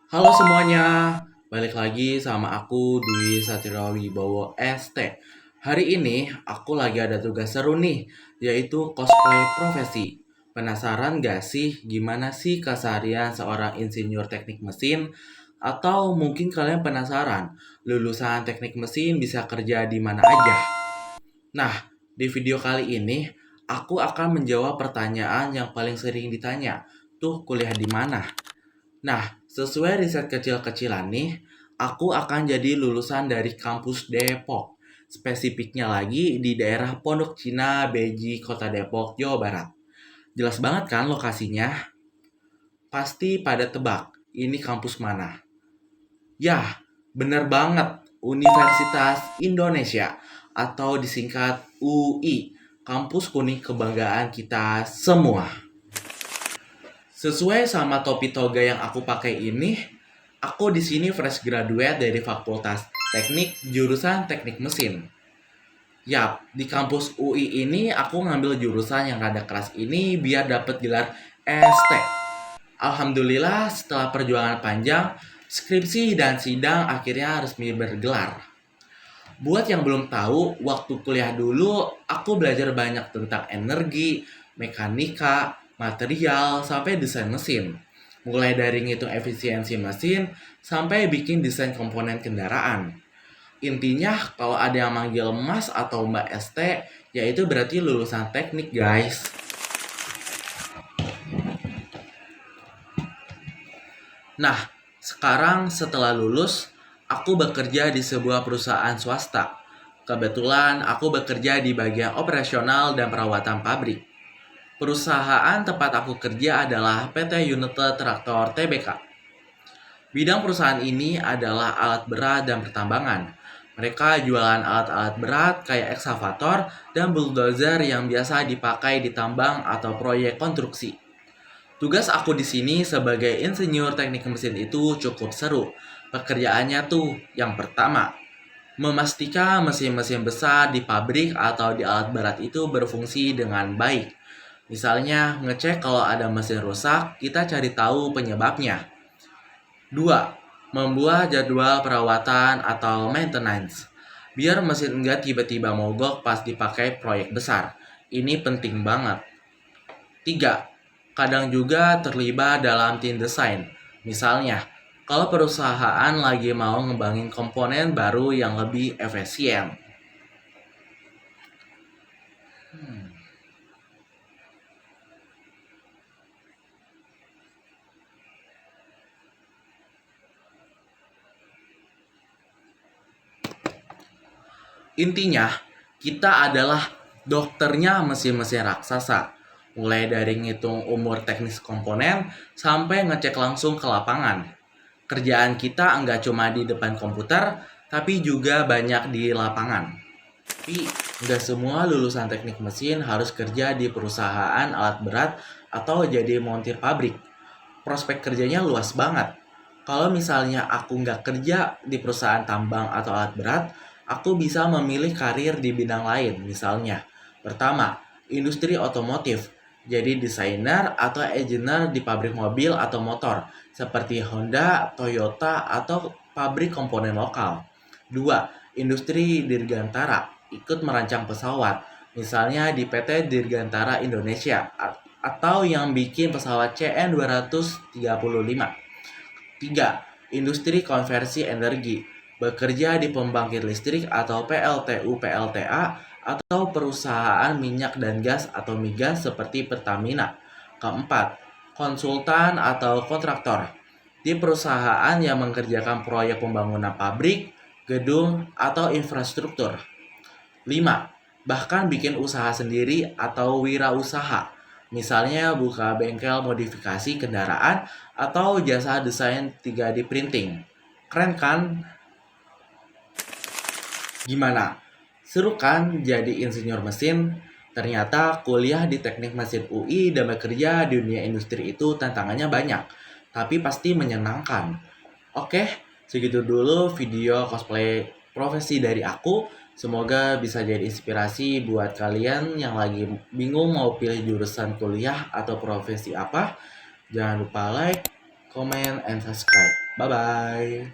Halo semuanya, balik lagi sama aku Dwi Satrio Wibowo ST. Hari ini aku lagi ada tugas seru nih, yaitu cosplay profesi. Penasaran gak sih gimana sih keseharian seorang insinyur teknik mesin? Atau mungkin kalian penasaran, lulusan teknik mesin bisa kerja di mana aja? Nah, di video kali ini aku akan menjawab pertanyaan yang paling sering ditanya. Tuh kuliah di mana? Nah, sesuai riset kecil-kecilan nih, aku akan jadi lulusan dari kampus Depok. Spesifiknya lagi di daerah Pondok Cina, Beji, Kota Depok, Jawa Barat. Jelas banget kan lokasinya? Pasti pada tebak, ini kampus mana? Yah, bener banget. Universitas Indonesia atau disingkat UI, kampus kuning kebanggaan kita semua. Sesuai sama topi toga yang aku pakai ini, aku di sini fresh graduate dari Fakultas Teknik jurusan Teknik Mesin. Yap, di kampus UI ini aku ngambil jurusan yang rada keras ini biar dapat gelar ST. Alhamdulillah setelah perjuangan panjang, skripsi dan sidang akhirnya resmi bergelar. Buat yang belum tahu, waktu kuliah dulu aku belajar banyak tentang energi, mekanika, material, sampai desain mesin. Mulai dari ngitung efisiensi mesin sampai bikin desain komponen kendaraan. Intinya kalau ada yang manggil Mas atau Mbak ST, yaitu berarti lulusan teknik guys. Nah, sekarang setelah lulus, aku bekerja di sebuah perusahaan swasta. Kebetulan aku bekerja di bagian operasional dan perawatan pabrik. Perusahaan tempat aku kerja adalah PT United Traktor Tbk. Bidang perusahaan ini adalah alat berat dan pertambangan. Mereka jualan alat-alat berat kayak ekskavator dan bulldozer yang biasa dipakai di tambang atau proyek konstruksi. Tugas aku di sini sebagai insinyur teknik mesin itu cukup seru. Pekerjaannya tuh yang pertama, memastikan mesin-mesin besar di pabrik atau di alat berat itu berfungsi dengan baik. Misalnya, ngecek kalau ada mesin rusak, kita cari tahu penyebabnya. 2. Membuat jadwal perawatan atau maintenance. Biar mesin enggak tiba-tiba mogok pas dipakai proyek besar. Ini penting banget. 3. Kadang juga terlibat dalam tim desain. Misalnya, kalau perusahaan lagi mau ngembangin komponen baru yang lebih efisien. Intinya, kita adalah dokternya mesin-mesin raksasa. Mulai dari ngitung umur teknis komponen sampai ngecek langsung ke lapangan. Kerjaan kita nggak cuma di depan komputer, tapi juga banyak di lapangan. Tapi nggak semua lulusan teknik mesin harus kerja di perusahaan alat berat atau jadi montir pabrik. Prospek kerjanya luas banget. Kalau misalnya aku nggak kerja di perusahaan tambang atau alat berat, aku bisa memilih karir di bidang lain. Misalnya, pertama, industri otomotif. Jadi desainer atau engineer di pabrik mobil atau motor, seperti Honda, Toyota, atau pabrik komponen lokal. Dua, industri dirgantara, ikut merancang pesawat. Misalnya di PT Dirgantara Indonesia atau yang bikin pesawat CN-235. 3. Industri konversi energi. Bekerja di pembangkit listrik atau PLTU-PLTA atau perusahaan minyak dan gas atau migas seperti Pertamina. Keempat, konsultan atau kontraktor. Di perusahaan yang mengerjakan proyek pembangunan pabrik, gedung, atau infrastruktur. 5. Bahkan bikin usaha sendiri atau wirausaha. Misalnya buka bengkel modifikasi kendaraan atau jasa desain 3D printing. Keren kan? Gimana? Seru kan jadi insinyur mesin? Ternyata kuliah di teknik mesin UI dan bekerja di dunia industri itu tantangannya banyak, tapi pasti menyenangkan. Oke, segitu dulu video cosplay profesi dari aku. Semoga bisa jadi inspirasi buat kalian yang lagi bingung mau pilih jurusan kuliah atau profesi apa. Jangan lupa like, comment, and subscribe. Bye-bye.